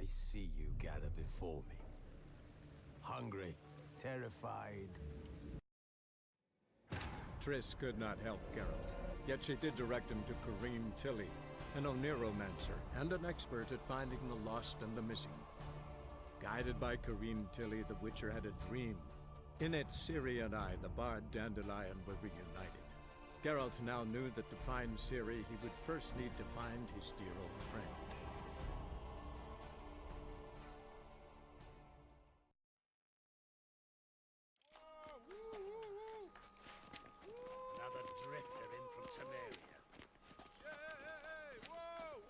I see you gather before me. Hungry, terrified. Triss could not help Geralt, yet she did direct him to Corrine Tilly, an Oniromancer and an expert at finding the lost and the missing. Guided by Corrine Tilly, the Witcher had a dream. In it, Ciri and I, the bard Dandelion, were reunited. Geralt now knew that to find Ciri, he would first need to find his dear old friend. Another drifter in from Temeria. Hey, whoa!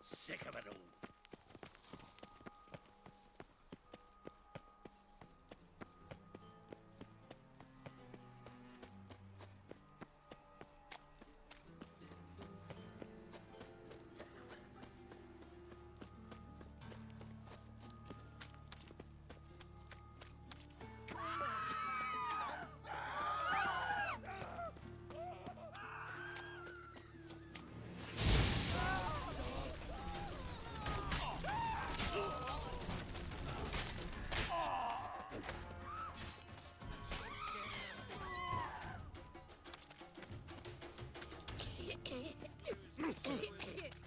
Sick of it all.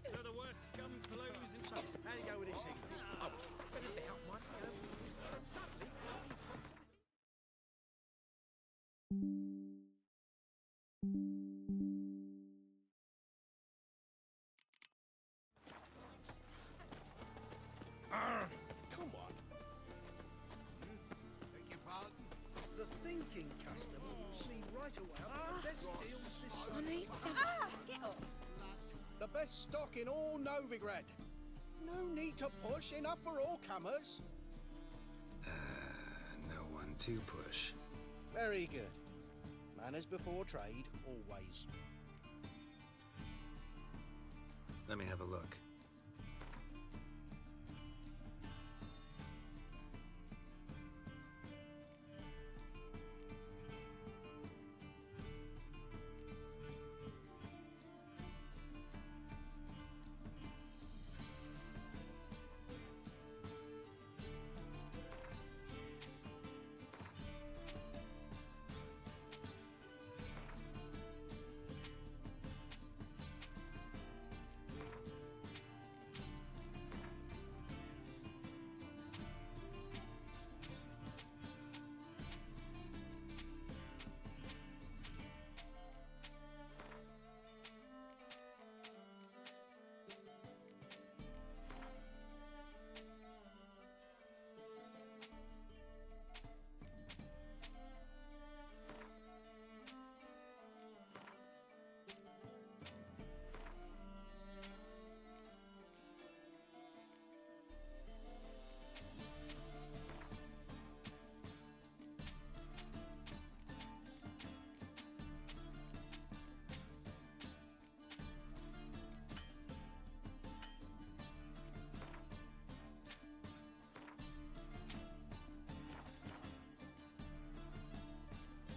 So the worst scum flows in trouble. How do you go with this thing? Oh, better bit out, Mike. Suddenly, come on. Beg your pardon? The thinking customer will see right away the best deals this I summer. need some. Get off. The best stock in all Novigrad. No need to push, enough for all comers. No one to push. Very good. Manners before trade, always. Let me have a look.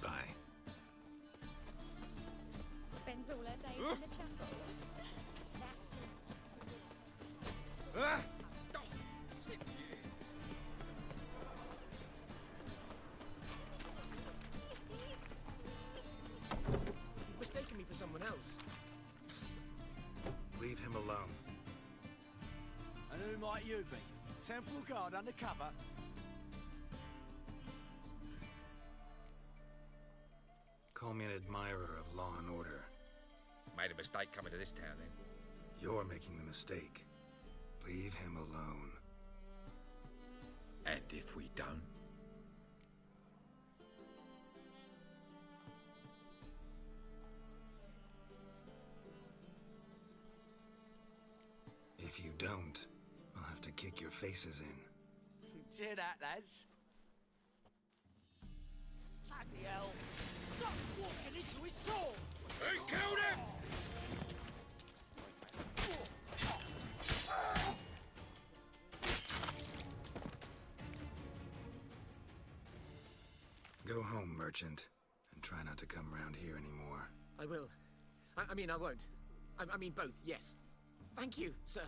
Bye. Spends all her days in the chapel. You've mistaken me for someone else. Leave him alone. And who might you be? Temple Guard undercover? Call me an admirer of law and order. Made a mistake coming to this town, then. You're making the mistake. Leave him alone. And if we don't? If you don't, I'll have to kick your faces in. Cheer that, lads. Bloody hell. Stop walking into his sword! He killed him! Go home, merchant. And try not to come round here anymore. I will. I mean, I won't. I mean both, yes. Thank you, sir.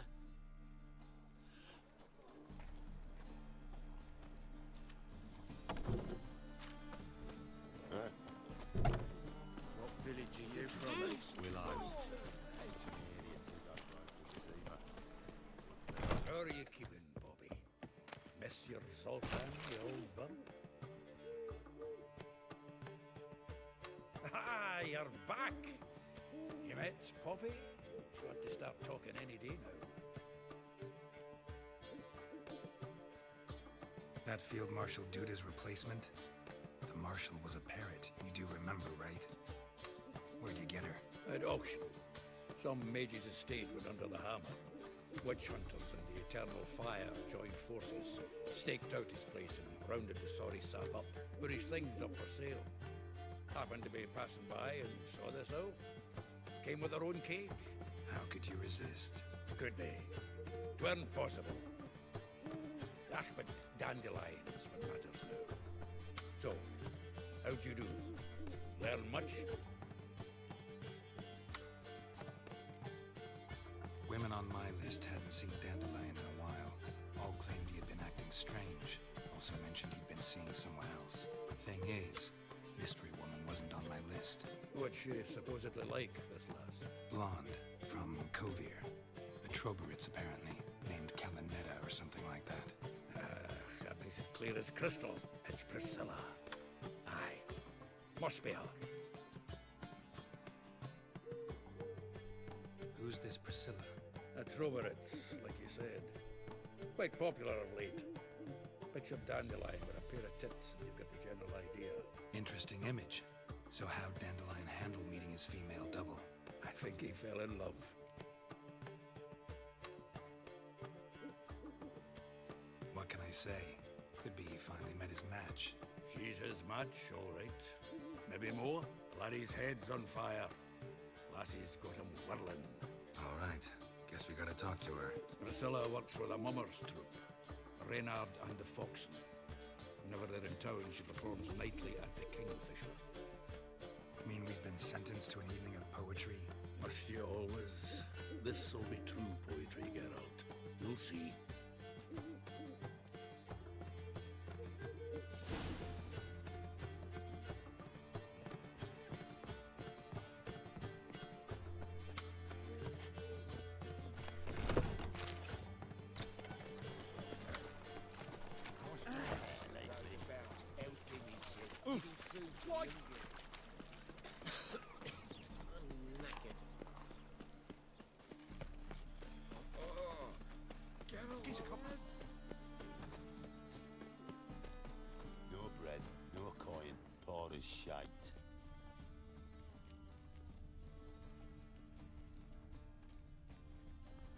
What village are you from? Willows. How are you keeping, Bobby? Miss your Zoltan, the old bum? Ah, you're back! You met Poppy? She's got to start talking any day now. That Field Marshal Duda's replacement? The Marshal was a parrot, you do remember, right? Where'd you get her? At auction. Some mage's estate went under the hammer. Witch hunters and the Eternal Fire joined forces, staked out his place and rounded the sorry sap up, but his things up for sale. Happened to be passing by and saw this out. Came with their own cage. How could you resist? Could they? 'Tweren't possible. Ah, but dandelion is what matters now. So, how'd you do? Learn much? Women on my list hadn't seen Dandelion in a while. All claimed he had been acting strange. Also mentioned he'd been seeing someone else. Thing is, Mystery Woman wasn't on my list. What's she supposedly like, this lass? Blonde, from Kovir. A Troberitz, apparently, named Kalanetta or something like that. That makes it clear as crystal. It's Priscilla. Aye. Must be her. Who's this Priscilla? A Troberitz, like you said. Quite popular of late. Picture Dandelion with a pair of tits and you've got the general idea. Interesting image. So how'd Dandelion handle meeting his female double? I think he fell in love. What can I say? Could be he finally met his match. She's his match, all right. Maybe more. Laddie's head's on fire. Lassie's got him whirling. All right. Guess we gotta talk to her. Priscilla works with a mummers troupe. Reynard and the Foxen. Whenever they're in town, she performs nightly at the Kingfisher. Mean we've been sentenced to an evening of poetry? Must you always? This'll be true poetry, Geralt. You'll see. Why? No bread, no coin, poor as shite.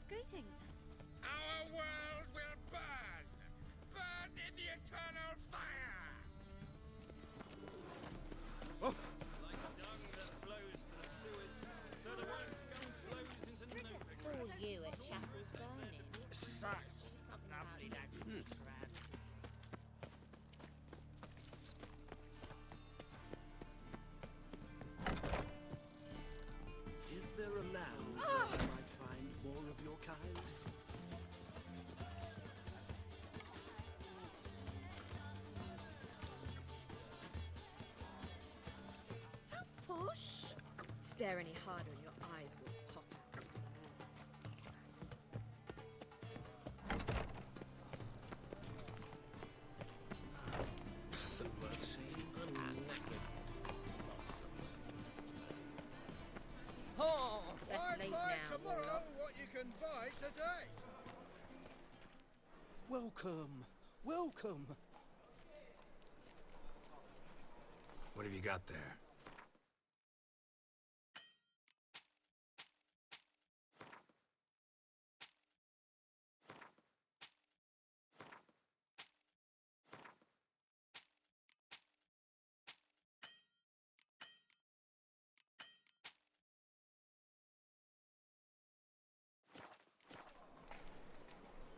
Greetings. Our world will burn! Burn in the eternal fire! Like dung that flows to the sewers, so the worst scum flows into Novigrad. Saw you at Chapel's Burning. Such Something lovely, Is there a land where I might find more of your kind? Push! Stare any harder and your eyes will pop out. Worth seeing? Oh, let's I'd leave buy now. tomorrow what you can buy today. Welcome, welcome. What have you got there?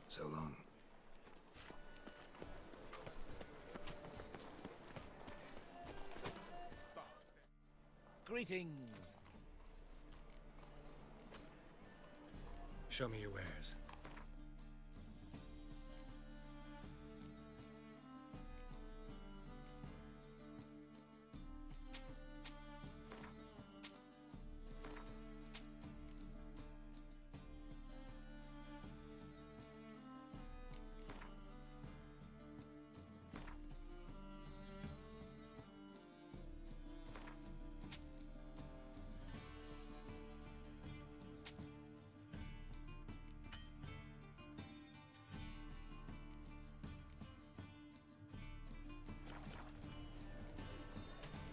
So long. Greetings. Show me your wares.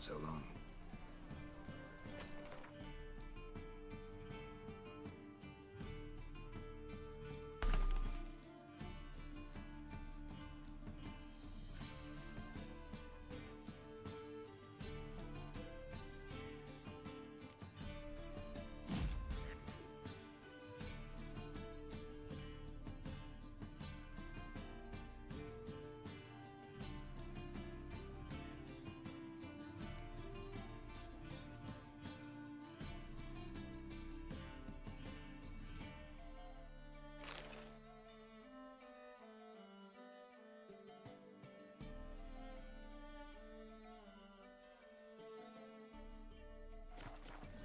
So long.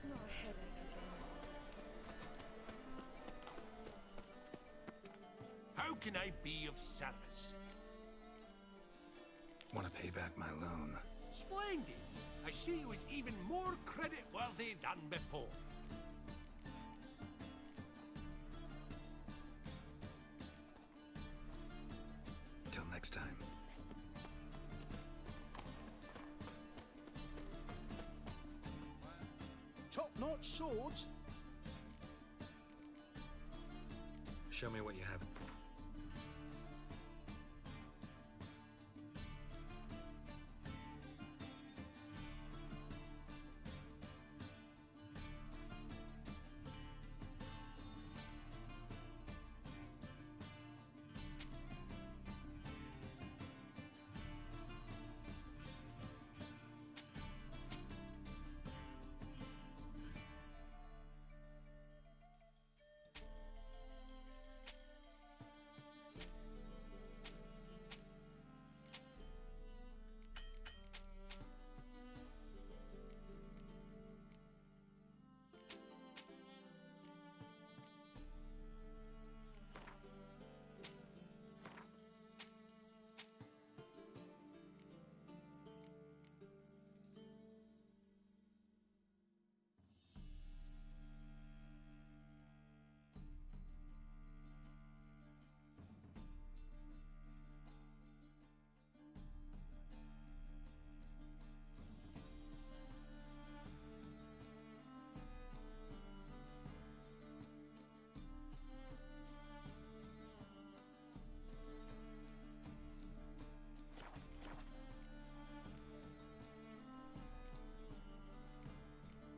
Not a headache again. How can I be of service? Want to pay back my loan? Splendid! I see you as even more credit-worthy than before. Till next time. Top-notch swords? Show me what you have.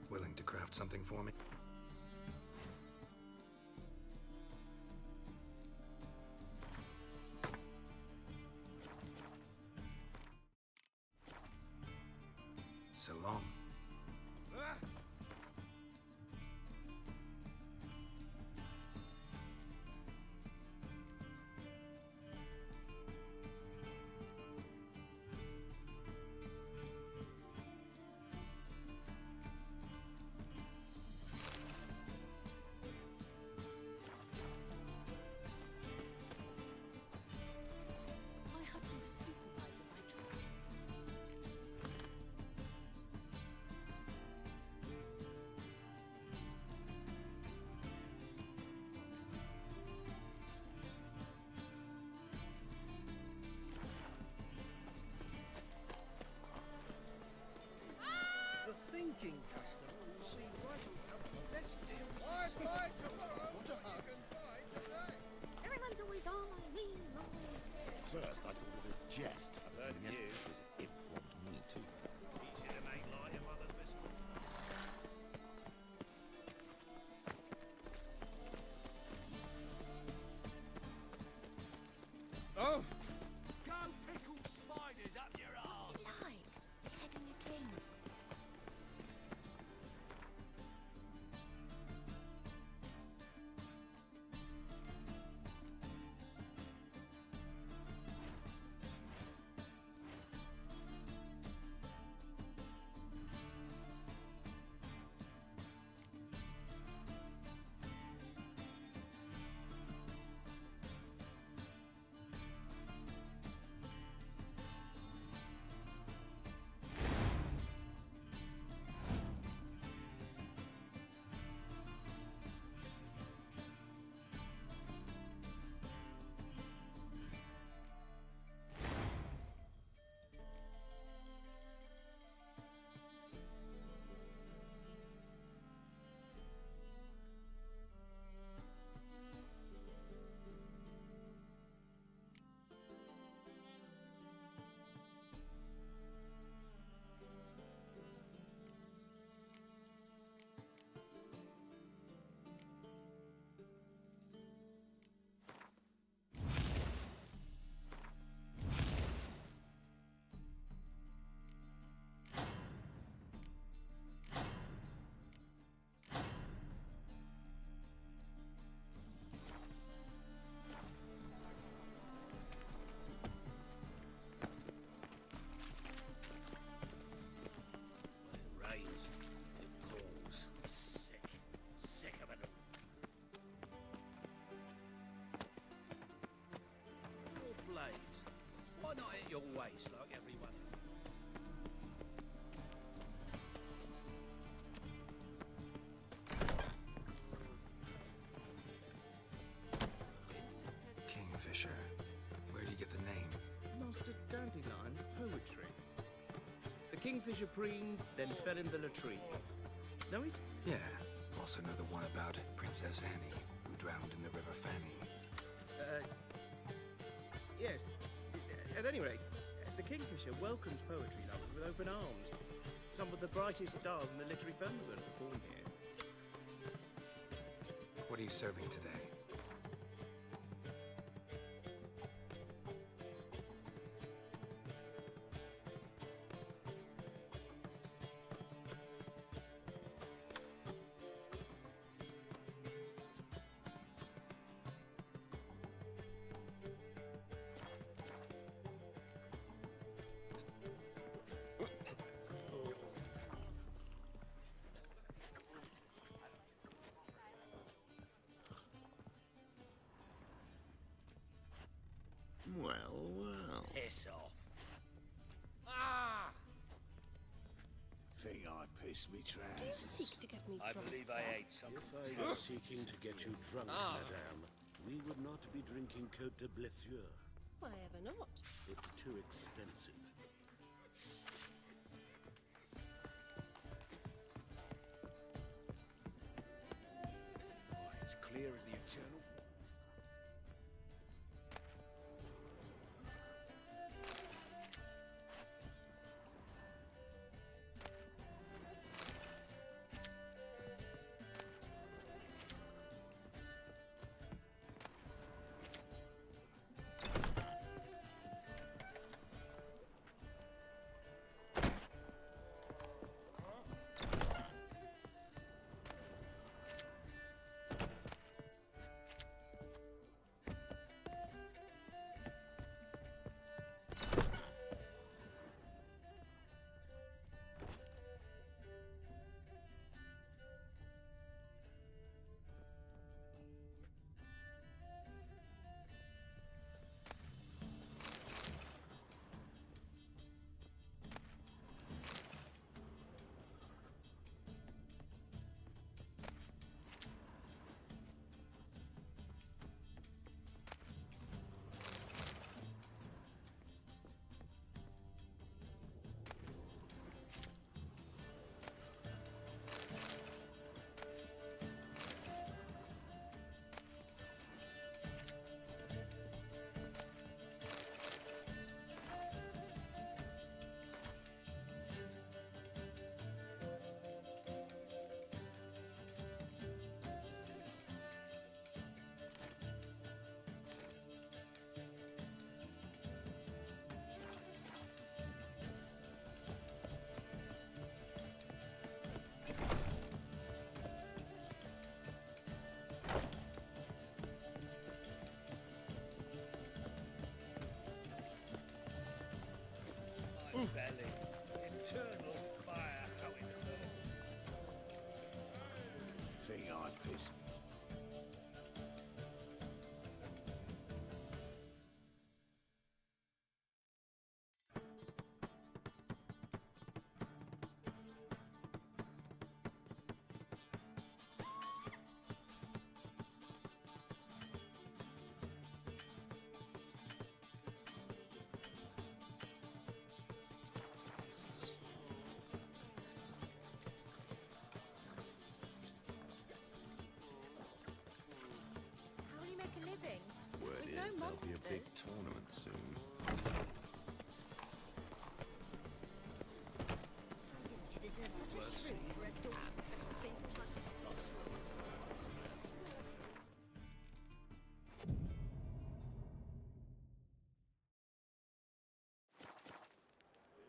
Willing to craft something for me? So long. My husband's a supervisor by trade. The thinking customer will see right out the best deals. Buy tomorrow. What a hug and buy today. Everyone's always on me, Lords. First, I thought it was a jest. I've heard of you. It robbed me too. Easy to make light of others' misfortune. Oh! Go pickle spiders up your arse! What's he like? Beheading a king. Why not at your waist like everyone? Kingfisher. Where do you get the name? Master Dandelion's poetry. The kingfisher preened, then fell in the latrine. Know it? Yeah. Also know the one about Princess Annie, who drowned in the River Fanny. Yes. At any rate, the kingfisher welcomes poetry lovers with open arms. Some of the brightest stars in the literary firmament perform here. What are you serving today? Well, well. Piss off. Think I pissed me Do you trousers? seek to get me I drunk, believe sir? I ate something. If I was seeking to get you drunk, madame, we would not be drinking Côte de Blessure. Why ever not? It's too expensive. It's clear as the eternal. Belly. Eternal fire, how it hurts. Think I pissed How will you make a living? Word With is no there'll be a big monsters? tournament soon. Didn't you deserve such a shrew for a daughter?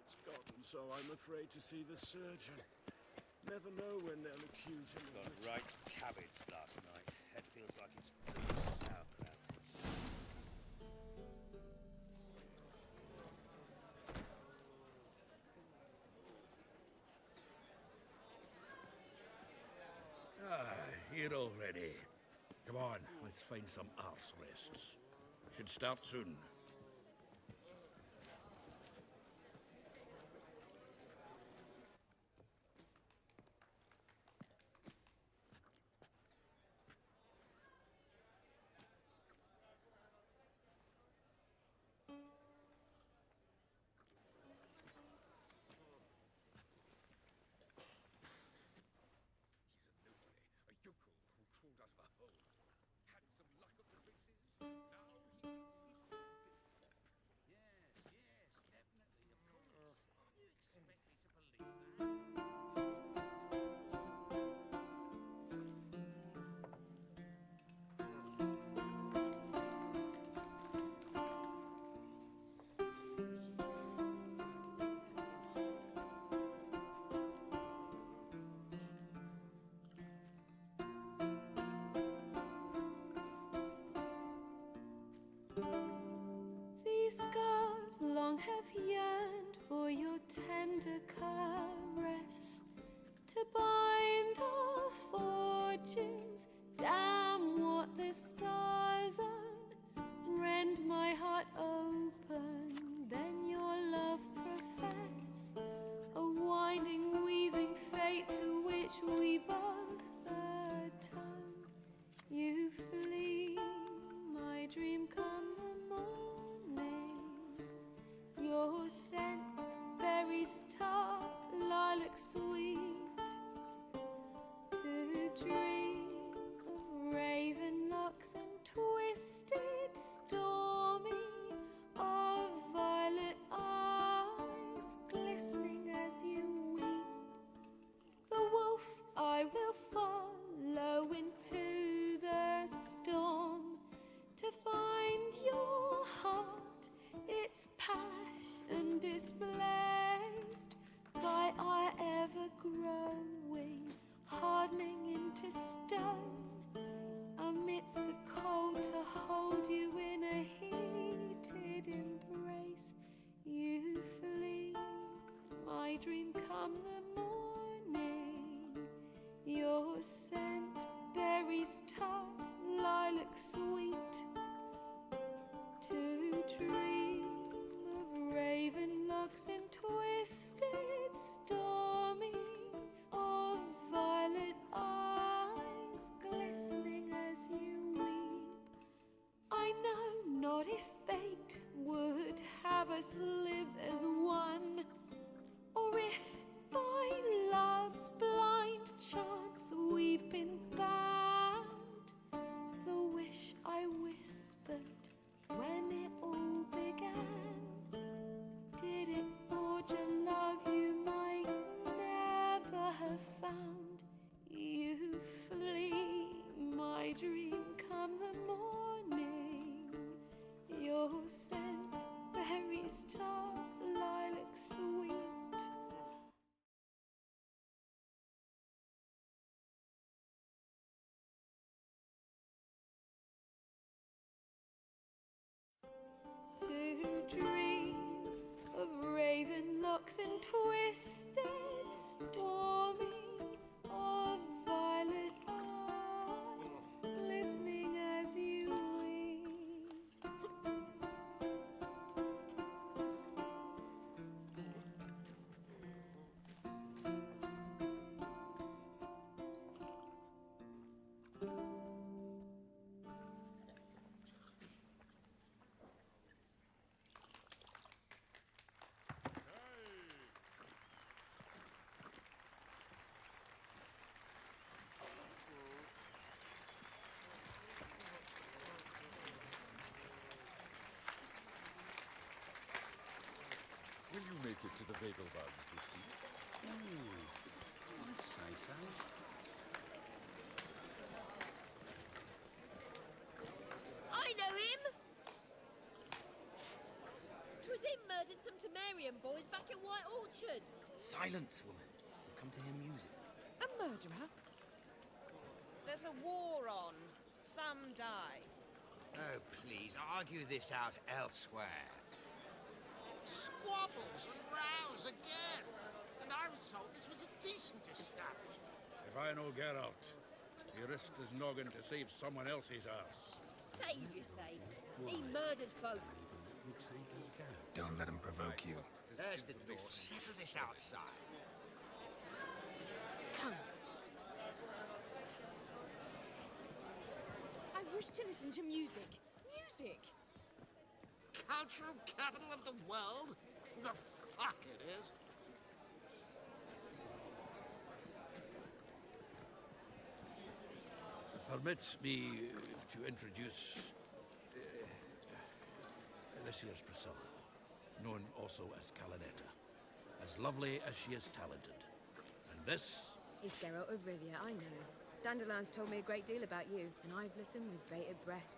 It's gotten so I'm afraid to see the surgeon. Never know when they'll accuse him of Got witch- right cabbage last night. Head feels like it's full of sauerkraut. Here already. Come on, let's find some arse rests. Should start soon. long have yearned for your tender caress, to bind our fortunes. Damn what the stars own, rend my heart open, then your love profess, a winding, weaving fate to which we both atone. You flee, my dream come the morning, your scent, berries tart, lilac sweet, to dream of raven locks and twisted, stormy, of violet eyes glistening as you weep. The wolf I will follow into the storm, to find your heart, its passion displaced by our ever-growing, hardening into stone, amidst the cold to hold you in a heated embrace. You flee, my dream come the morning, your scent, berries tart, lilac sweet, to dream of raven locks and twisted, stormy, of violet eyes glistening as you weep. I know not if fate would have us live as one, or if by love's blind chance we've been bound. The wish I whispered when it all began, did it forge a love you might never have found? You flee, my dream come the morning, your scent, berries tart, lilac sweet. To dream of raven locks and twisted, stormy, of violet eyes glistening as you weep. Will you make it to the Vagelbugs this week? I'd say so. I know him! 'Twas him murdered some Temerian boys back at White Orchard. Silence, woman. We've come to hear music. A murderer? There's a war on. Some die. Oh, please, argue this out elsewhere. Squabbles and rows again. And I was told this was a decent establishment. If I know Geralt, he risked his noggin to save someone else's arse. Save, you say? He murdered folk. Don't let him provoke you. There's the door. Settle this outside. Come. I wish to listen to music. Music? Cultural capital of the world? The fuck it is. Permit me to introduce this here's Priscilla, known also as Calinetta, as lovely as she is talented. And this Is Geralt of Rivia, I know. Dandelion's told me a great deal about you, and I've listened with bated breath.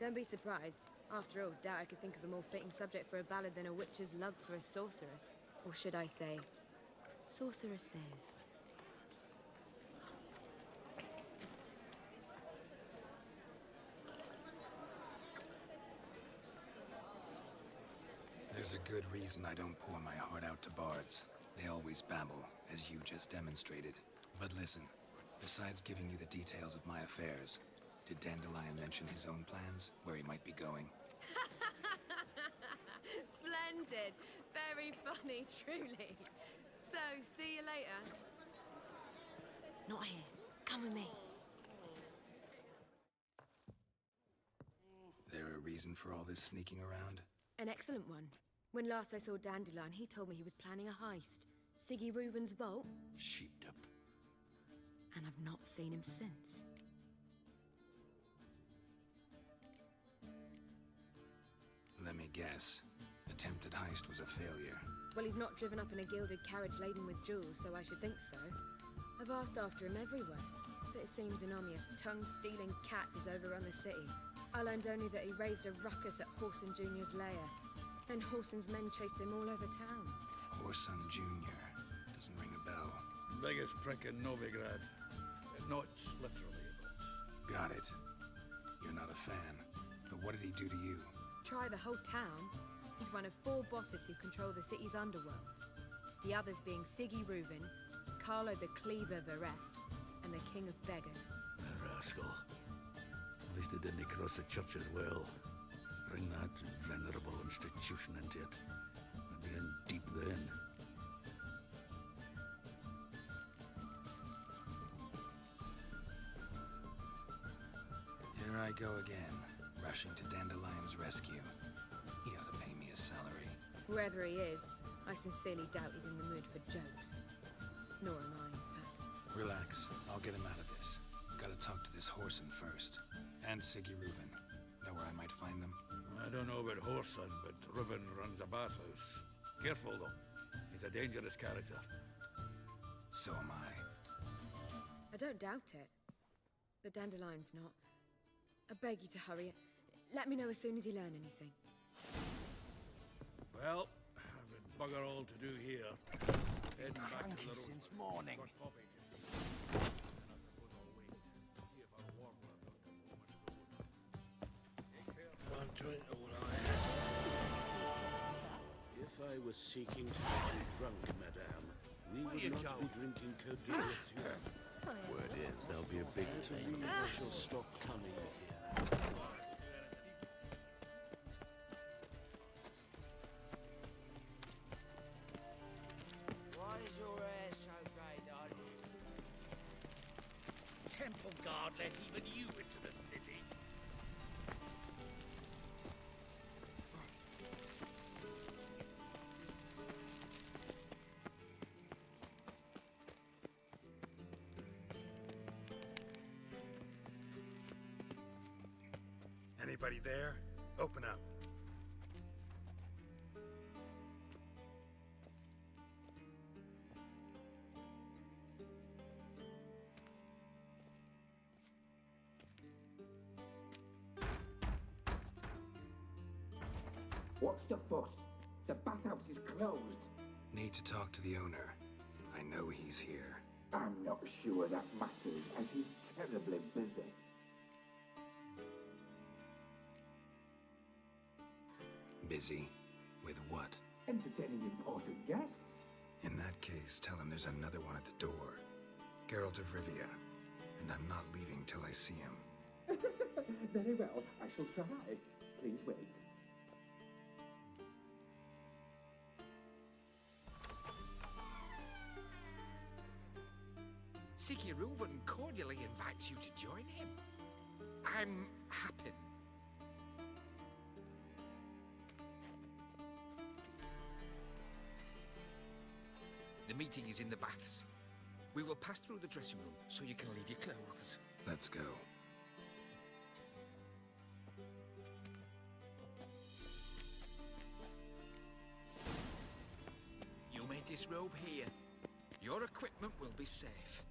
Don't be surprised. After all, doubt I could think of a more fitting subject for a ballad than a witch's love for a sorceress. Or should I say, sorceresses. There's a good reason I don't pour my heart out to bards. They always babble, as you just demonstrated. But listen, besides giving you the details of my affairs, did Dandelion mention his own plans, where he might be going? Splendid. Very funny, truly. So, see you later. Not here. Come with me. There a reason for all this sneaking around? An excellent one. When last I saw Dandelion, he told me he was planning a heist. Siggy Reuven's vault. Sheeped up. And I've not seen him since. Let me guess. Attempted heist was a failure. Well, he's not driven up in a gilded carriage laden with jewels, so I should think so. I've asked after him everywhere, but it seems an army of tongue-stealing cats has overrun the city. I learned only that he raised a ruckus at Whoreson Jr.'s lair. Then Whoreson's men chased him all over town. Whoreson Jr. Doesn't ring a bell. Biggest prick in Novigrad. Not literally, but... Got it. You're not a fan. But what did he do to you? Try the whole town. He's one of 4 bosses who control the city's underworld. The others being Siggy Reuven, Carlo the Cleaver Varese, and the King of Beggars. A rascal. At least he didn't cross the church as well. Bring that venerable institution into it. We'd be in deep then. Here I go again, rushing to Dandelion's rescue. He ought to pay me a salary. Wherever he is, I sincerely doubt he's in the mood for jokes. Nor am I, in fact. Relax, I'll get him out of this. Gotta talk to this Whoreson first. And Siggy Reuven. Know where I might find them? I don't know about Whoreson, but Reuven runs a bathhouse. Careful, though. He's a dangerous character. So am I. I don't doubt it. But Dandelion's not. I beg you to hurry. Let me know as soon as you learn anything. Well, I've got bugger all to do here. Heading back to the road. Since morning. One joint all I had. If I was seeking to get you drunk, madame, we would not be drinking Codeine with you. Word is, there'll be a big team. I shall stop coming here. Why is your hair so grey, darling? Temple Guard let even you into the city. Anybody there? Open up. What's the fuss? The bathhouse is closed. Need to talk to the owner. I know he's here. I'm not sure that matters, as he's terribly busy. Busy? With what? Entertaining important guests. In that case, tell him there's another one at the door. Geralt of Rivia. And I'm not leaving till I see him. Very well, I shall try. Please wait. Siggy Reuven cordially invites you to join him. I'm happy. The meeting is in the baths. We will pass through the dressing room so you can leave your clothes. Let's go. You may disrobe here. Your equipment will be safe.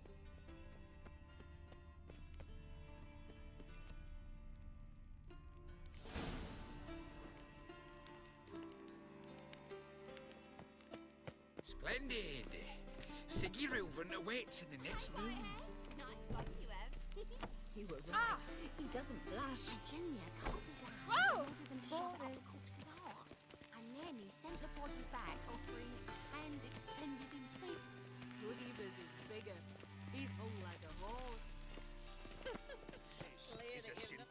Splendid. Siggy Reuven awaits in the next room. Nice body you have. You were right. He doesn't blush. Junior cut off his hand Whoa! in order than to shove it up the corpse's arse. And then Then he sent the body back, offering a hand extended in peace. Cleaver's is bigger. He's hung like a horse. Clear to give them.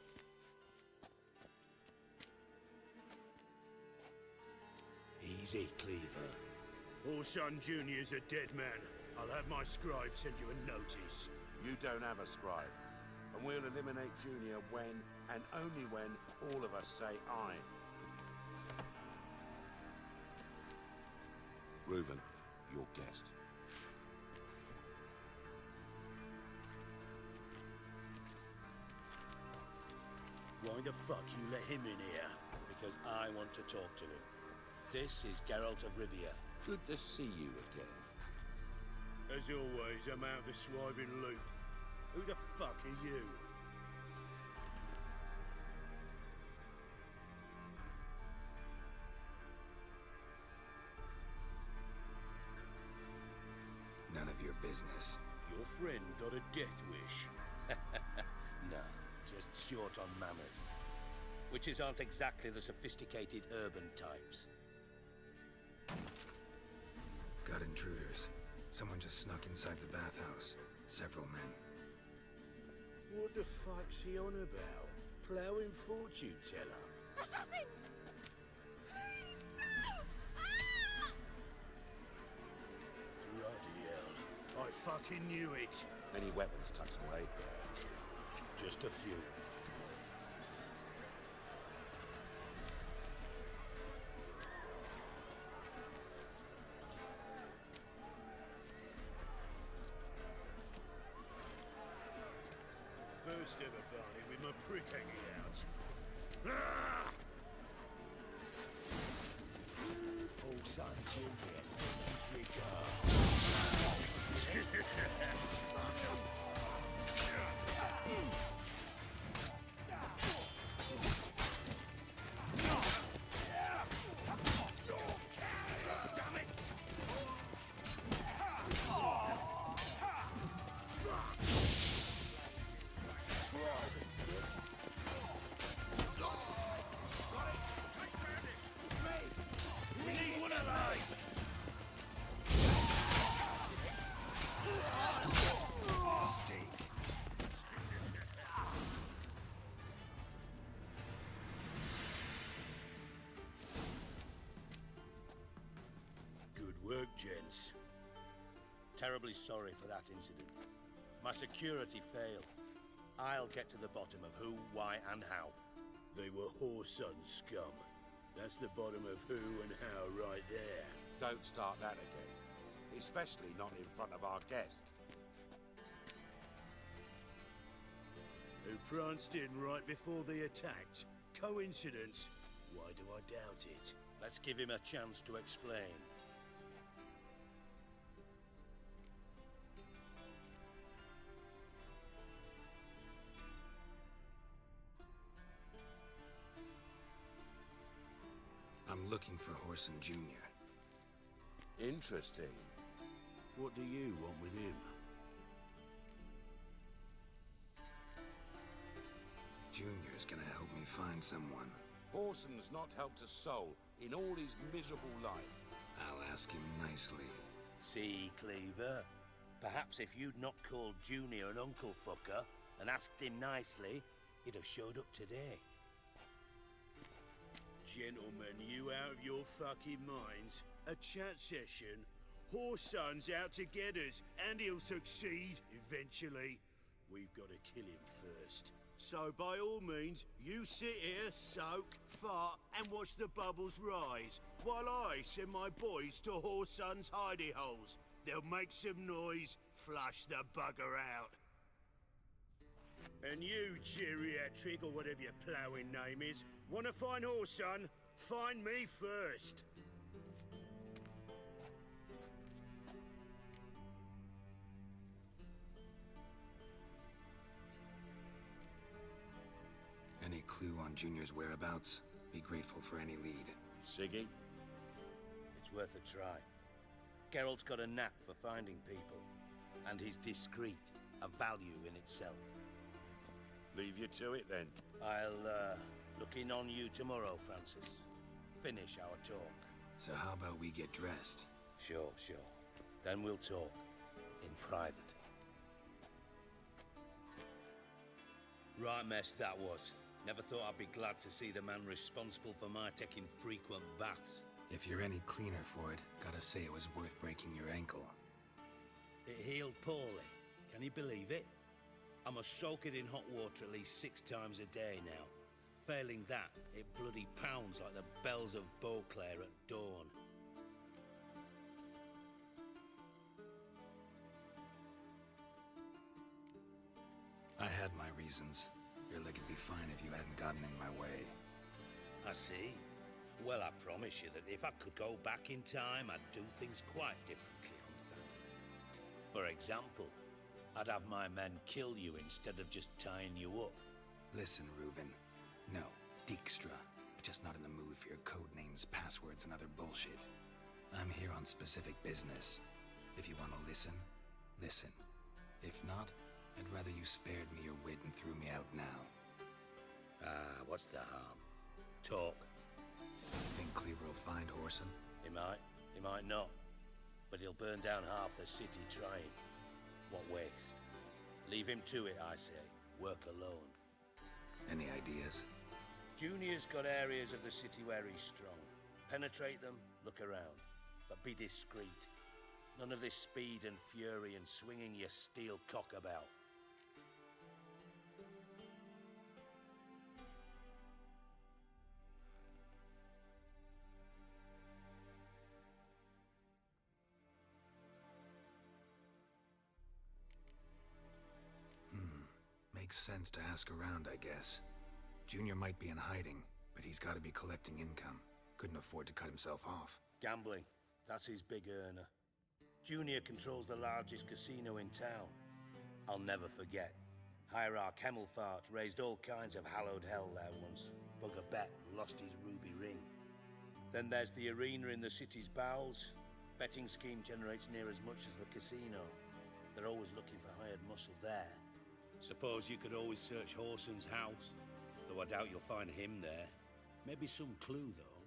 Easy, Cleaver. Orson Jr.'s a dead man. I'll have my scribe send you a notice. You don't have a scribe. And we'll eliminate Junior when, and only when, all of us say aye. Reuven, your guest. Why the fuck you let him in here? Because I want to talk to him. This is Geralt of Rivia. Good to see you again. As always, I'm out the swiving loop. Who the fuck are you? None of your business. Your friend got a death wish. No, just short on manners. Witches aren't exactly the sophisticated urban types. Got intruders. Someone just snuck inside the bathhouse. Several men. What the fuck's he on about? Ploughing fortune teller? Assassins! Please, no! Ah! Bloody hell. I fucking knew it. Any weapons tucked away? Just a few. First ever Barney with my prick hanging out. Ah! Oh, son, Junior, sent We need one alive! Good work, gents. Terribly sorry for that incident. My security failed. I'll get to the bottom of who, why, and how. They were Whoreson scum. That's the bottom of who and how right there. Don't start that again. Especially not in front of our guest. Who pranced in right before they attacked. Coincidence? Why do I doubt it? Let's give him a chance to explain. I'm looking for Whoreson Jr. Interesting. What do you want with him? Junior's gonna help me find someone. Whoreson's not helped a soul in all his miserable life. I'll ask him nicely. See, Cleaver? Perhaps if you'd not called Junior an uncle fucker and asked him nicely, he'd have showed up today. Gentlemen, you out of your fucking minds? A chat session? Whoreson's out to get us, and he'll succeed eventually. We've got to kill him first. So by all means, you sit here, soak, fart, and watch the bubbles rise, while I send my boys to Whoreson's hidey holes. They'll make some noise, flush the bugger out. And you, geriatric, or whatever your ploughing name is, want to find Whoreson? Find me first. Any clue on Junior's whereabouts? Be grateful for any lead. Siggy? It's worth a try. Geralt's got a knack for finding people, and he's discreet, a value in itself. Leave you to it, then. I'll, look in on you tomorrow, Francis. Finish our talk. So how about we get dressed? Sure. Then we'll talk. In private. Right mess that was. Never thought I'd be glad to see the man responsible for my taking frequent baths. If you're any cleaner for it, gotta say it was worth breaking your ankle. It healed poorly. Can you believe it? I must soak it in hot water at least 6 times a day now. Failing that, it bloody pounds like the bells of Beauclair at dawn. I had my reasons. Your leg would be fine if you hadn't gotten in my way. I see. Well, I promise you that if I could go back in time, I'd do things quite differently on Thann. For example, I'd have my men kill you instead of just tying you up. Listen, Reuven. No, Dijkstra. Just not in the mood for your code names, passwords, and other bullshit. I'm here on specific business. If you want to listen, listen. If not, I'd rather you spared me your wit and threw me out now. What's the harm? Talk. Think Cleaver will find Whoreson? He might not. But he'll burn down half the city trying. What waste? Leave him to it, I say. Work alone. Any ideas? Junior's got areas of the city where he's strong. Penetrate them, look around. But be discreet. None of this speed and fury and swinging your steel cock about. Makes sense to ask around, I guess. Junior might be in hiding, but he's got to be collecting income. Couldn't afford to cut himself off. Gambling. That's his big earner. Junior controls the largest casino in town. I'll never forget. Hierarch Hemmelfart raised all kinds of hallowed hell there once. Bugger bet and lost his ruby ring. Then there's the arena in the city's bowels. Betting scheme generates near as much as the casino. They're always looking for hired muscle there. Suppose you could always search Whoreson's house, though I doubt you'll find him there. Maybe some clue, though.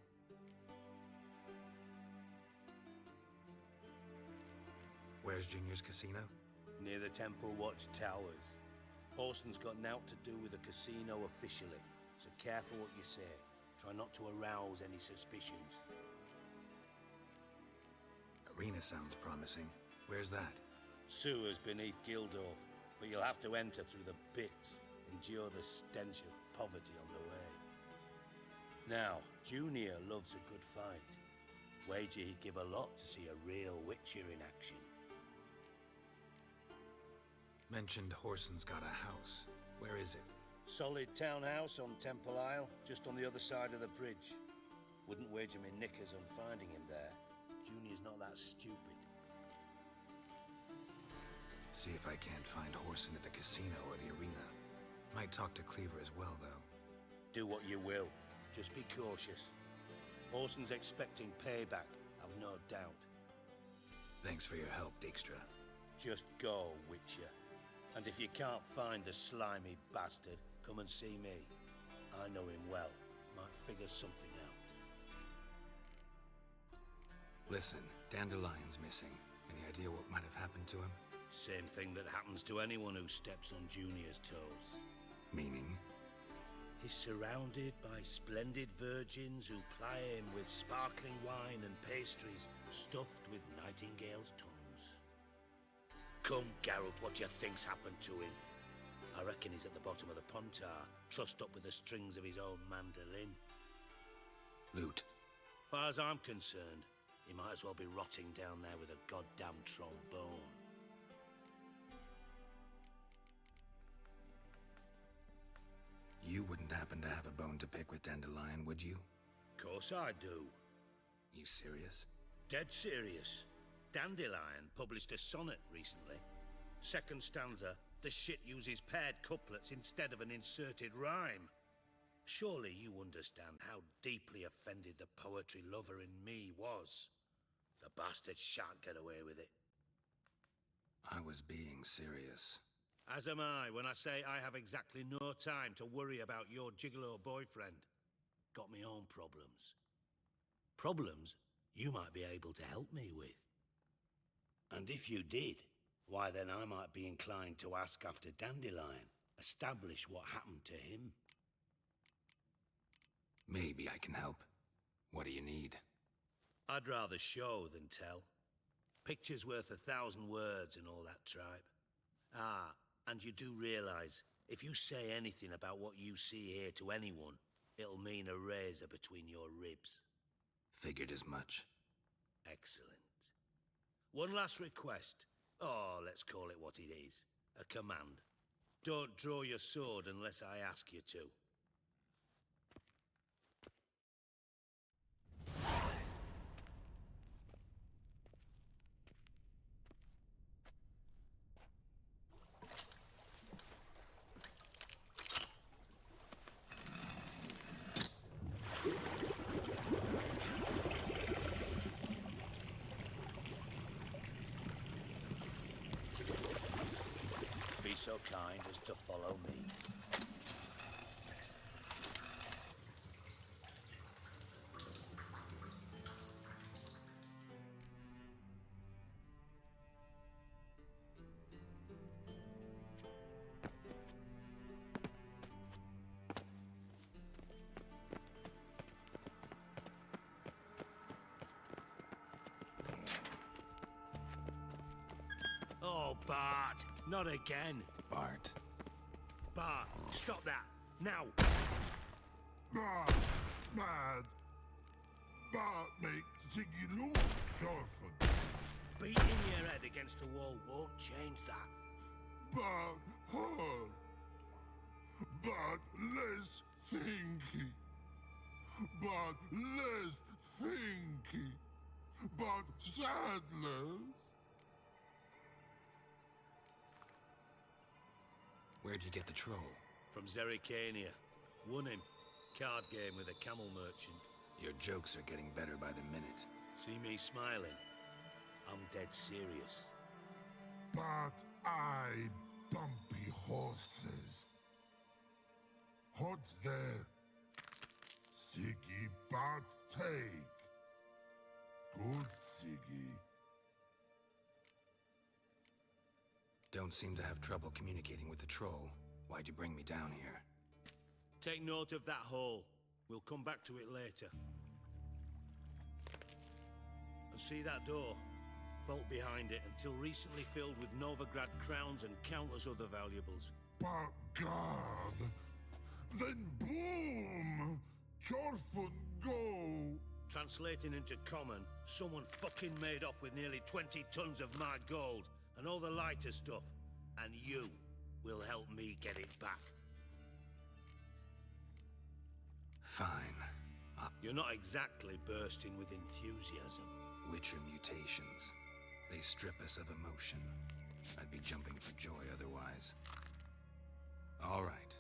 Where's Junior's casino? Near the Temple Watch Towers. Whoreson's got naught to do with the casino officially, so careful what you say. Try not to arouse any suspicions. Arena sounds promising. Where's that? Sewers beneath Gildorf. But you'll have to enter through the pits, endure the stench of poverty on the way. Now, Junior loves a good fight. Wager he'd give a lot to see a real Witcher in action. Mentioned Whoreson's got a house. Where is it? Solid townhouse on Temple Isle, just on the other side of the bridge. Wouldn't wager me knickers on finding him there. Junior's not that stupid. See if I can't find Whoreson at the casino or the arena. Might talk to Cleaver as well, though. Do what you will. Just be cautious. Whoreson's expecting payback, I've no doubt. Thanks for your help, Dijkstra. Just go, Witcher. And if you can't find the slimy bastard, come and see me. I know him well. Might figure something out. Listen, Dandelion's missing. Any idea what might have happened to him? Same thing that happens to anyone who steps on Junior's toes. Meaning? He's surrounded by splendid virgins who ply him with sparkling wine and pastries stuffed with nightingales' tongues. Come, Geralt, what do you think's happened to him? I reckon he's at the bottom of the Pontar, trussed up with the strings of his own mandolin. Loot. Far as I'm concerned, he might as well be rotting down there with a goddamn trombone. You wouldn't happen to have a bone to pick with Dandelion, would you? Course I do. You serious? Dead serious. Dandelion published a sonnet recently. Second stanza, the shit uses paired couplets instead of an inserted rhyme. Surely you understand how deeply offended the poetry lover in me was. The bastard shan't get away with it. I was being serious. As am I when I say I have exactly no time to worry about your gigolo boyfriend. Got me own problems. Problems you might be able to help me with. And if you did, why then I might be inclined to ask after Dandelion, establish what happened to him. Maybe I can help. What do you need? I'd rather show than tell. Picture's worth 1,000 words and all that tripe. Ah, and you do realize, if you say anything about what you see here to anyone, it'll mean a razor between your ribs. Figured as much. Excellent. One last request. Oh, let's call it what it is. A command. Don't draw your sword unless I ask you to. Be so kind as to follow me. Oh, Bart! Not again! Bart. Bart, stop that! Now! Bart, mad. Bart makes Ziggy lose, Jorford. Beating your head against the wall won't change that. Bart hard. Bart less thinky. Bart less thinky. Bart sadless. Where'd you get the troll? From Zerrikania. Won him. Card game with a camel merchant. Your jokes are getting better by the minute. See me smiling? I'm dead serious. But I bumpy horses. Hot there. Siggy Bart take. Good Siggy. Don't seem to have trouble communicating with the troll. Why'd you bring me down here? Take note of that hole. We'll come back to it later. And see that door? Vault behind it, until recently filled with Novigrad crowns and countless other valuables. But God! Then boom! Jorfun go! Translating into common, someone fucking made off with nearly 20 tons of my gold and all the lighter stuff. And you will help me get it back. Fine. You're not exactly bursting with enthusiasm. Witcher mutations. They strip us of emotion. I'd be jumping for joy otherwise. All right.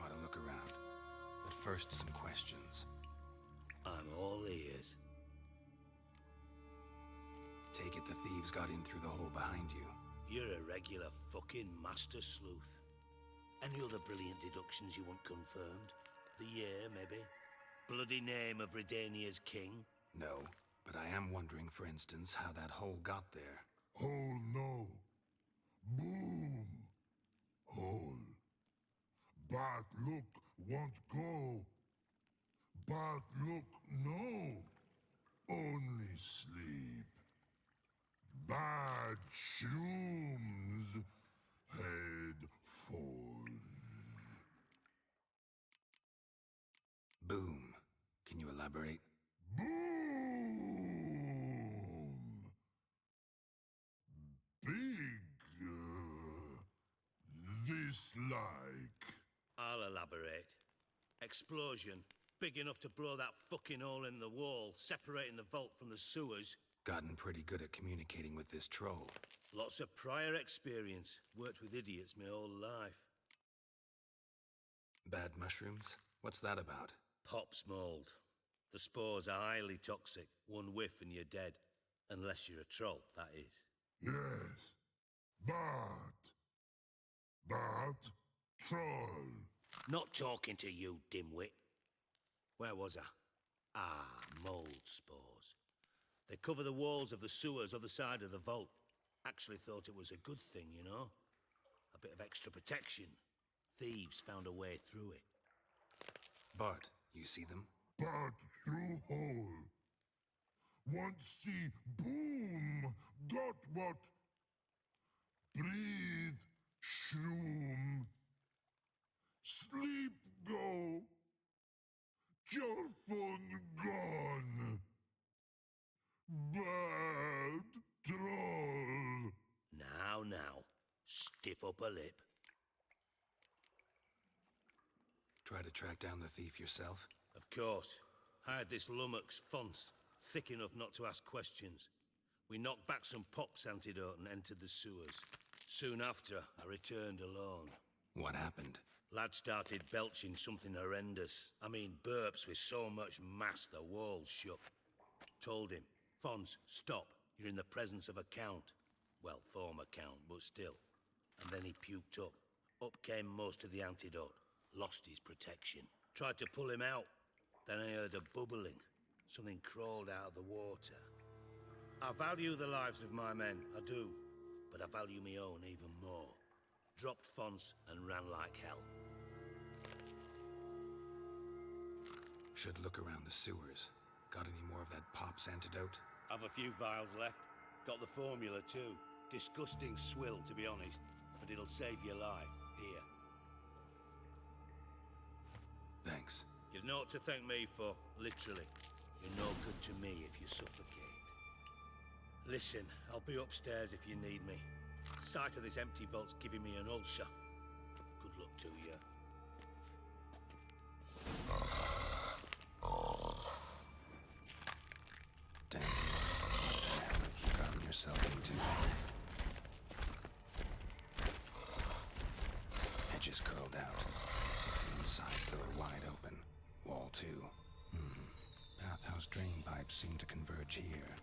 Want to look around. But first, some questions. I'm all ears. Take it the thieves got in through the hole behind you. You're a regular fucking master sleuth. Any other brilliant deductions you want confirmed? The year, maybe? Bloody name of Redania's king? No, but I am wondering, for instance, how that hole got there. Hole no. Boom. Hole. But look, won't go. But look, no. Only sleep. Bad shrooms. Head falls. Boom. Can you elaborate? Boom. Big. This like. I'll elaborate. Explosion. Big enough to blow that fucking hole in the wall, separating the vault from the sewers. Gotten pretty good at communicating with this troll. Lots of prior experience. Worked with idiots my whole life. Bad mushrooms? What's that about? Pops mold. The spores are highly toxic. One whiff and you're dead. Unless you're a troll, that is. Yes. But troll. Not talking to you, dimwit. Where was I? Ah, mold spores. They cover the walls of the sewers other side of the vault. Actually thought it was a good thing, you know? A bit of extra protection. Thieves found a way through it. Bart, you see them? Part through hole. Want see boom. Got what? Breathe. Shroom. Sleep go. Your phone gone. Bad troll. Now. Stiff upper lip. Try to track down the thief yourself? Of course. Hired this lummox Fonce, thick enough not to ask questions. We knocked back some pop's antidote and entered the sewers. Soon after, I returned alone. What happened? Lad started belching something horrendous. I mean, burps with so much mass the walls shook. Told him, Fonce, stop. You're in the presence of a count. Well, former count, but still. And then he puked up. Up came most of the antidote. Lost his protection. Tried to pull him out. Then I heard a bubbling. Something crawled out of the water. I value the lives of my men, I do. But I value my own even more. Dropped Fonce and ran like hell. Should look around the sewers. Got any more of that pop's antidote? Have a few vials left. Got the formula too. Disgusting swill, to be honest. But it'll save your life. Here. Thanks. You've naught to thank me for, literally. You're no good to me if you suffocate. Listen, I'll be upstairs if you need me. Sight of this empty vault's giving me an ulcer. Good luck to you. Damn, what the hell have you gotten yourself into? Edges curled out, so the inside blew wide open. Wall too. Bathhouse drain pipes seem to converge here.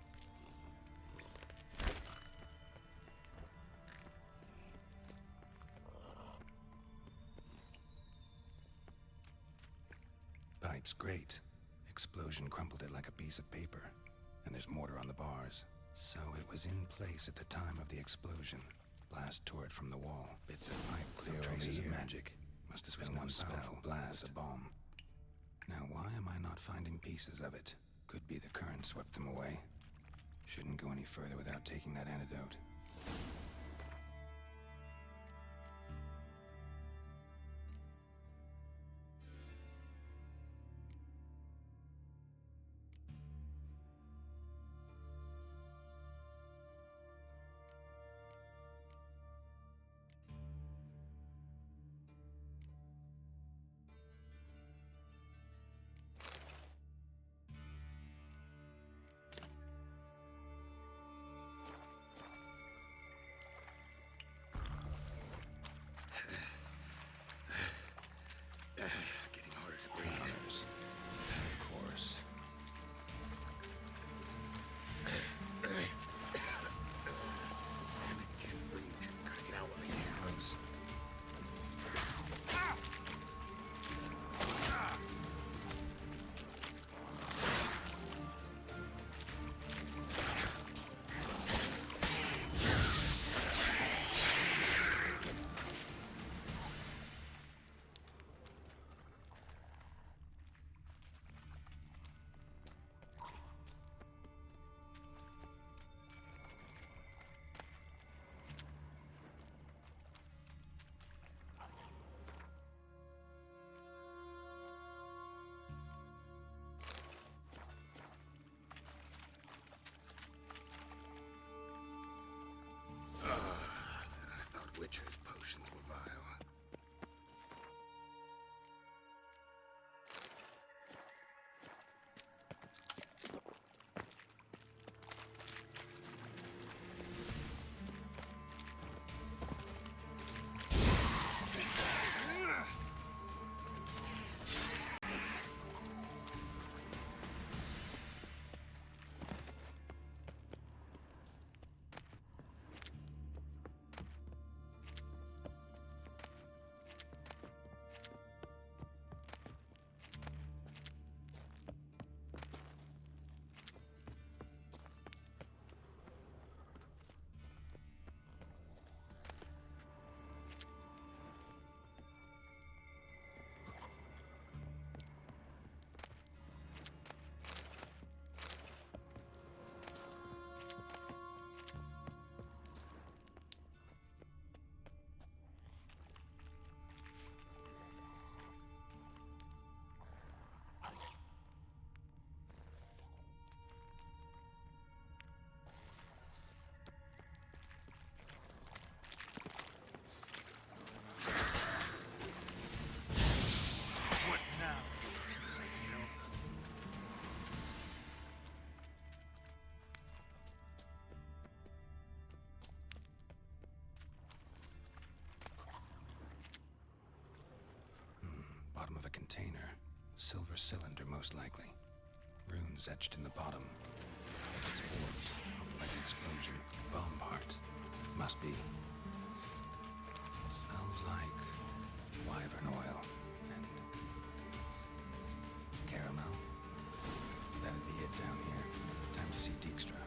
Pipe's great. Explosion crumpled it like a piece of paper. And there's mortar on the bars. So it was in place at the time of the explosion. Blast tore it from the wall. Bits of pipe clear over traces of magic. Must have been one powerful blast, a bomb. Now why am I not finding pieces of it? Could be the current swept them away. Shouldn't go any further without taking that antidote. Getting harder to breathe. Of course. Damn it, can't breathe. Gotta get out while I can. Close. I thought Witcher's potions were vile. Silver cylinder, most likely. Runes etched in the bottom. It's warped, like an explosion. Bomb part. Must be. Smells like wyvern oil and caramel. That'd be it down here. Time to see Dijkstra.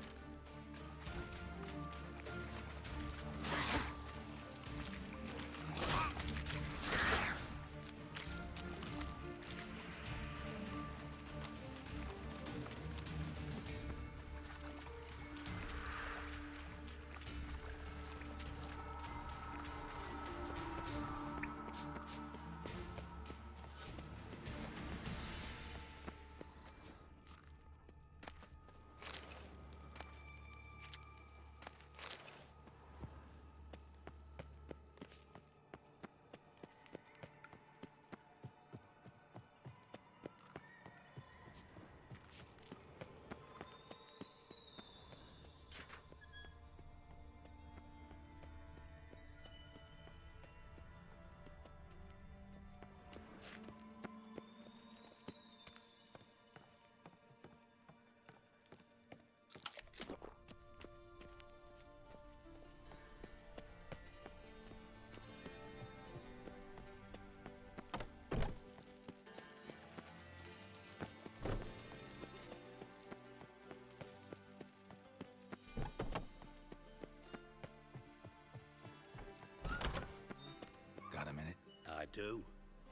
Got a minute? I do.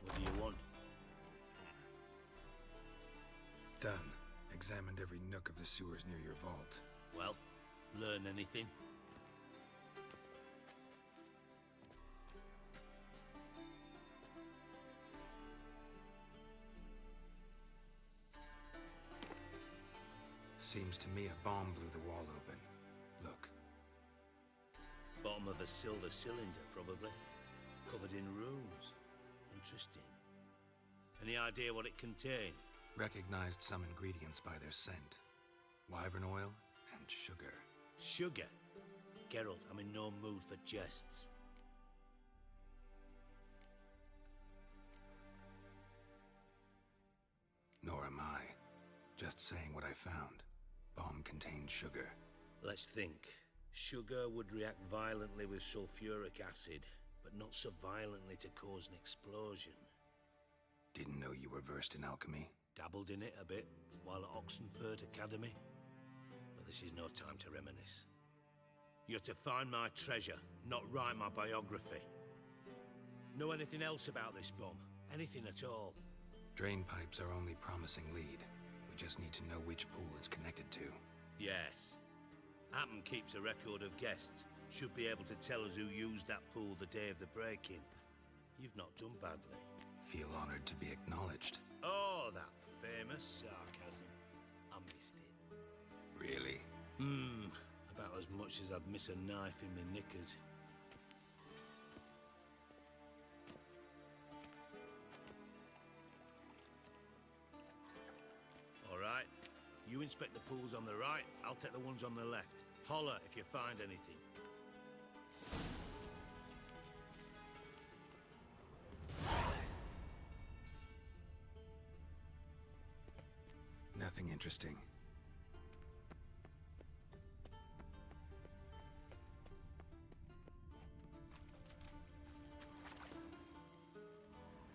What do you want? Done. Examined every nook of the sewers near your vault. Well, learn anything? Seems to me a bomb blew the wall open. Look. Bottom of a silver cylinder, probably. Covered in runes. Interesting. Any idea what it contained? Recognized some ingredients by their scent. Wyvern oil and sugar. Sugar? Geralt, I'm in no mood for jests. Nor am I. Just saying what I found. Bomb contained sugar. Let's think. Sugar would react violently with sulfuric acid, but not so violently to cause an explosion. Didn't know you were versed in alchemy. Dabbled in it a bit while at Oxenford Academy. But this is no time to reminisce. You're to find my treasure, not write my biography. Know anything else about this bomb? Anything at all? Drain pipes are only promising lead. We just need to know which pool it's connected to. Yes. Appen keeps a record of guests. Should be able to tell us who used that pool the day of the break-in. You've not done badly. Feel honored to be acknowledged. Oh, that famous sarcasm. I missed it. Really? About as much as I'd miss a knife in my knickers. All right. You inspect the pools on the right, I'll take the ones on the left. Holler if you find anything. Nothing interesting.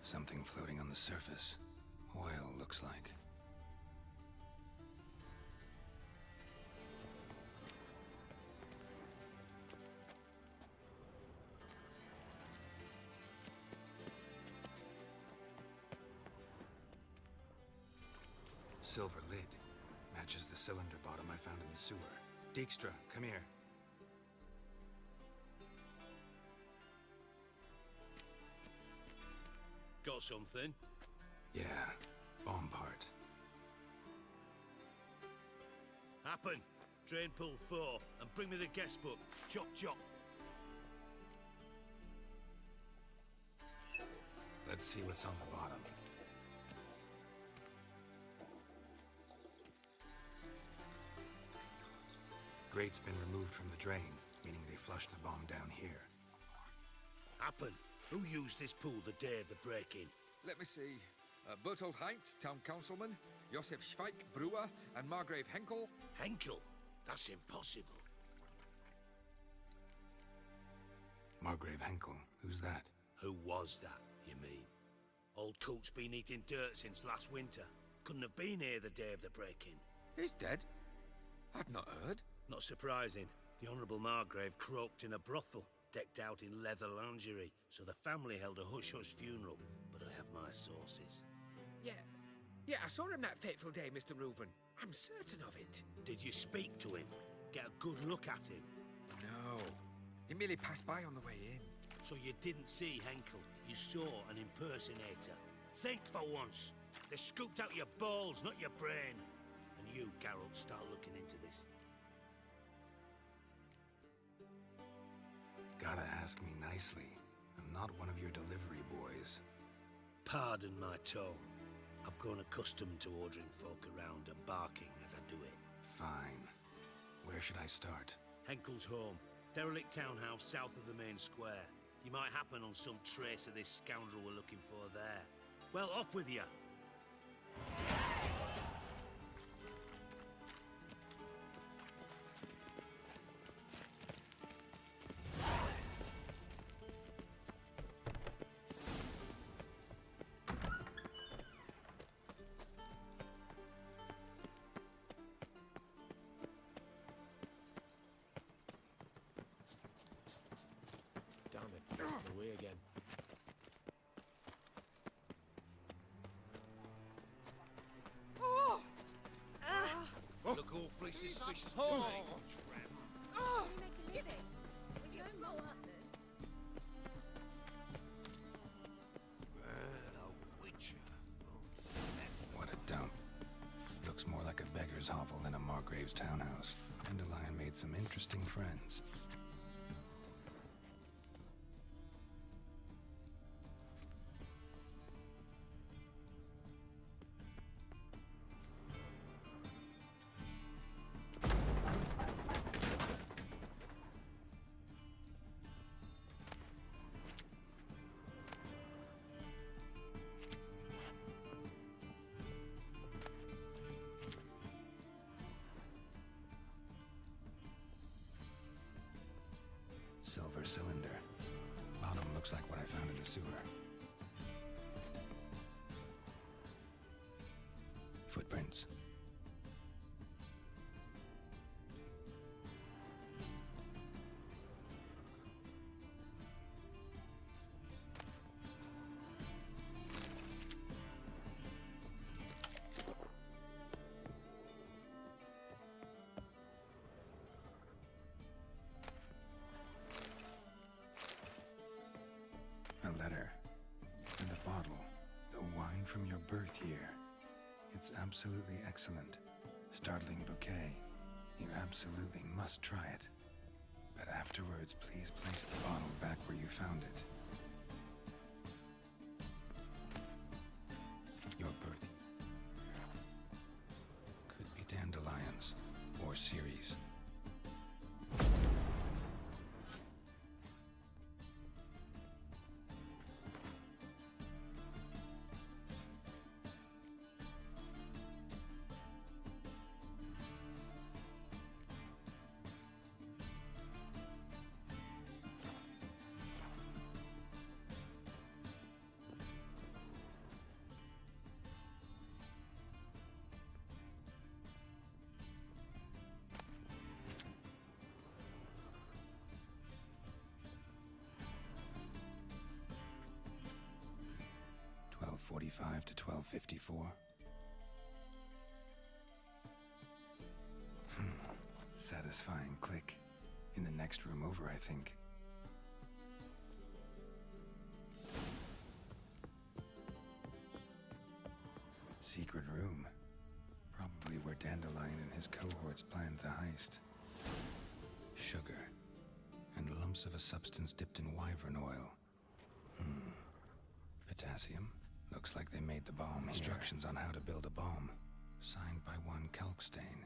Something floating on the surface. Oil, looks like. Silver lid. Matches the cylinder bottom I found in the sewer. Dijkstra, come here. Got something? Yeah, bomb part. Happen. Drain pool 4 and bring me the guest book. Chop chop. Let's see what's on the bottom. Grate's been removed from the drain, meaning they flushed the bomb down here. Happen. Who used this pool the day of the break-in? Let me see. Bertolt Heinz, town councilman, Josef Schweik, brewer, and Margrave Henkel. Henkel? That's impossible. Margrave Henkel, who's that? Who was that, you mean? Old Coot's been eating dirt since last winter. Couldn't have been here the day of the break-in. He's dead? I'd not heard. Not surprising. The Honourable Margrave croaked in a brothel, decked out in leather lingerie, so the family held a hush-hush funeral. But I have my sources. Yeah, I saw him that fateful day, Mr. Reuven. I'm certain of it. Did you speak to him? Get a good look at him? No. He merely passed by on the way in. So you didn't see Henkel. You saw an impersonator. Think for once. They scooped out your balls, not your brain. And you, Geralt, start looking into this. Gotta ask me nicely. I'm not one of your delivery boys. Pardon my tone. I've grown accustomed to ordering folk around and barking as I do it. Fine. Where should I start? Henkel's home. Derelict townhouse south of the main square. You might happen on some trace of this scoundrel we're looking for there. Well, off with you. Damn it, that's the way again. Look awfully suspicious to me. How do you make a living? With no monsters? A witcher. What a dump. Looks more like a beggar's hovel than a Margrave's townhouse. Dandelion made some interesting friends. Silver cylinder. Bottom looks like what I found in the sewer. Footprints. A letter. And a bottle. The wine from your birth year. It's absolutely excellent. Startling bouquet. You absolutely must try it. But afterwards, please place the bottle back where you found it. Your birth. Could be dandelions. Or Ceres. .45 to 12:54. Satisfying click. In the next room over, I think. Secret room. Probably where Dandelion and his cohorts planned the heist. Sugar. And lumps of a substance dipped in wyvern oil. Potassium. Looks like they made the bomb here. Instructions on how to build a bomb. Signed by one Kalkstain.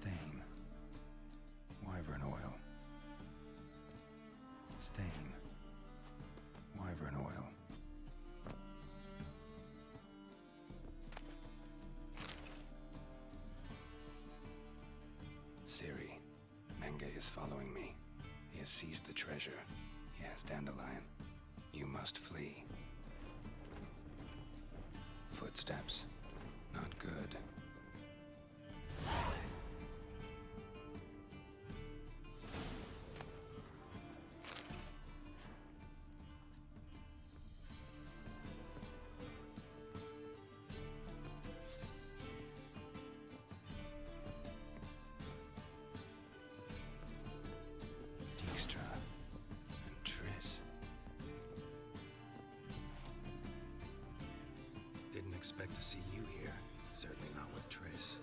Stain. Wyvern oil. Stain. Wyvern oil. Ciri, Menge is following me. He has seized the treasure. He has Dandelion. You must flee. Footsteps. Not good. Dijkstra and Triss. Didn't expect to see you here. Certainly not with Triss.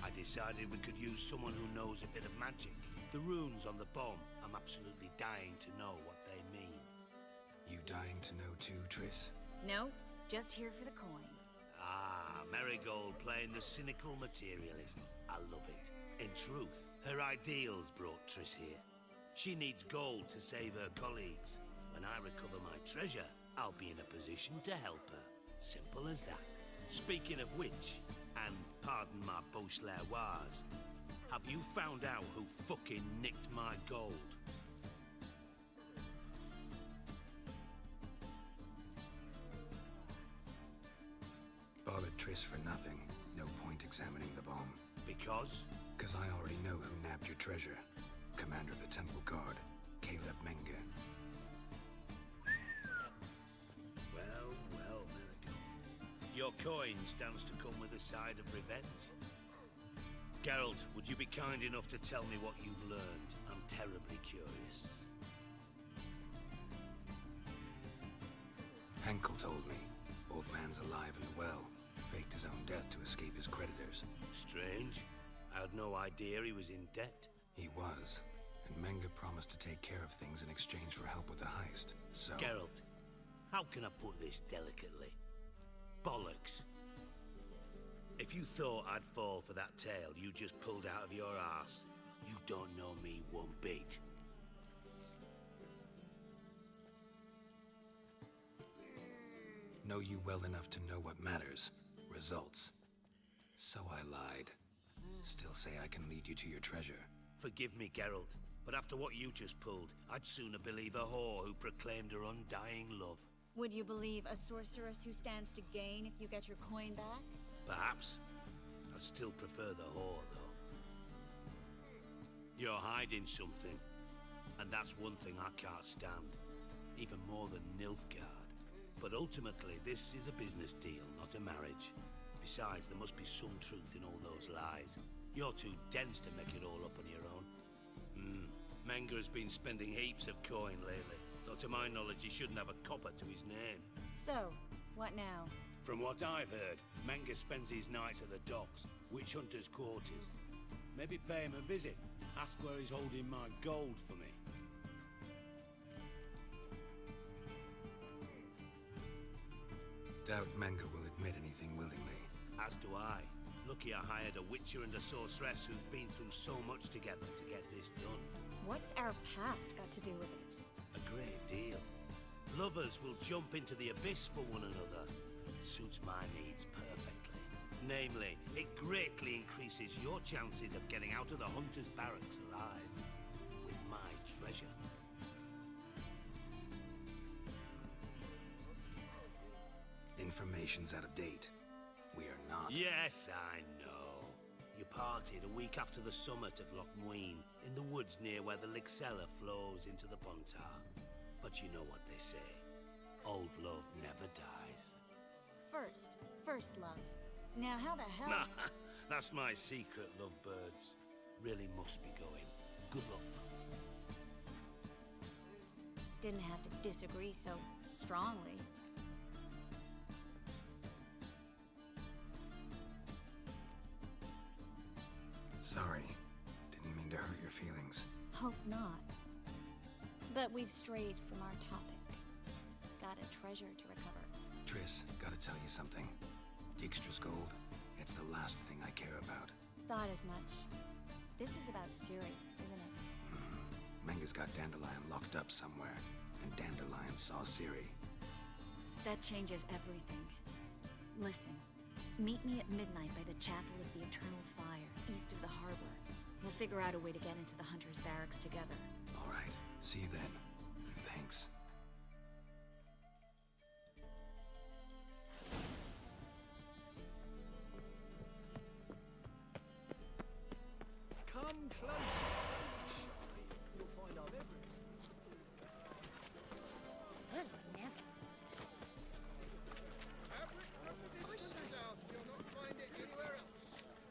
I decided we could use someone who knows a bit of magic. The runes on the bomb, I'm absolutely dying to know what they mean. You dying to know too, Triss? No, just here for the coin. Ah, Marigold playing the cynical materialist. I love it. In truth, her ideals brought Triss here. She needs gold to save her colleagues. When I recover my treasure, I'll be in a position to help her. Simple as that. Speaking of which, and pardon my Beauclervoise, have you found out who fucking nicked my gold? Bothered Triss for nothing. No point examining the bomb. Because? Because I already know who nabbed your treasure. Commander of the Temple Guard, Caleb Menge. Well, Marigold. Your coin stands to come with a side of revenge. Geralt, would you be kind enough to tell me what you've learned? I'm terribly curious. Henkel told me. Old man's alive and well. Faked his own death to escape his creditors. Strange. I had no idea he was in debt. He was. And Menge promised to take care of things in exchange for help with the heist. So... Geralt, how can I put this delicately? Bollocks. If you thought I'd fall for that tale you just pulled out of your arse, you don't know me one bit. Know you well enough to know what matters. Results. So I lied. Still say I can lead you to your treasure. Forgive me, Geralt, but after what you just pulled, I'd sooner believe a whore who proclaimed her undying love. Would you believe a sorceress who stands to gain if you get your coin back? Perhaps. I'd still prefer the whore, though. You're hiding something, and that's one thing I can't stand. Even more than Nilfgaard. But ultimately, this is a business deal, not a marriage. Besides, there must be some truth in all those lies. You're too dense to make it all up on your own. Menge has been spending heaps of coin lately, though to my knowledge he shouldn't have a copper to his name. So, what now? From what I've heard, Menge spends his nights at the docks, witch hunters' quarters. Maybe pay him a visit. Ask where he's holding my gold for me. Doubt Menge will admit anything willingly. As do I. Lucky I hired a witcher and a sorceress who've been through so much together to get this done. What's our past got to do with it? A great deal. Lovers will jump into the abyss for one another. Suits my needs perfectly. Namely, it greatly increases your chances of getting out of the hunter's barracks alive. With my treasure. Information's out of date. We are not... Yes, I know. You parted a week after the summit of Loch Muine, in the woods near where the Lixella flows into the Pontar. But you know what they say. Old love never dies. First love. Now how the hell... That's my secret, lovebirds. Really must be going. Good luck. Didn't have to disagree so strongly. Sorry. Didn't mean to hurt your feelings. Hope not. But we've strayed from our topic. Got a treasure to recover. Triss, gotta tell you something. Dijkstra's gold, it's the last thing I care about. Thought as much. This is about Ciri, isn't it? Menga's got Dandelion locked up somewhere, and Dandelion saw Ciri. That changes everything. Listen, meet me at midnight by the Chapel of the Eternal Fire, east of the harbor. We'll figure out a way to get into the Hunter's Barracks together. All right. See you then. Thanks. Come closer. You'll find I've everything. Well, never. Average from the distance south, you'll not find it anywhere else.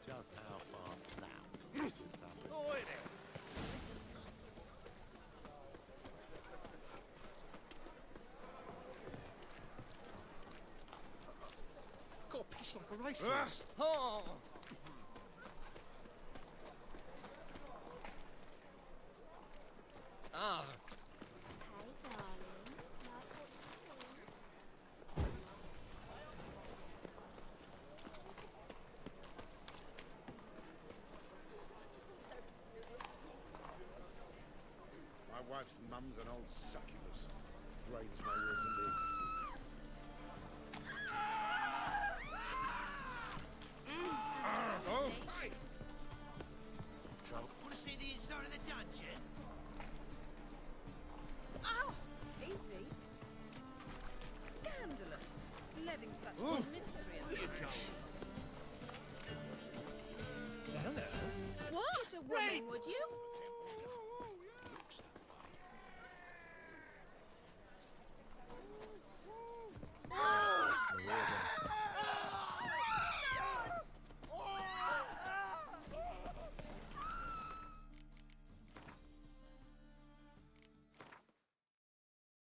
Just how far south is this family? Oi there! Got a piece like a racehorse. Oh! Ah. Hey, darling. Like what you see? My wife's mum's an old succubus. Drains my will to live. Oh! Joe, Want to see the inside of the dungeon? Oh, easy. Scandalous. Letting such miscreants. Hello. What? A woman, would you?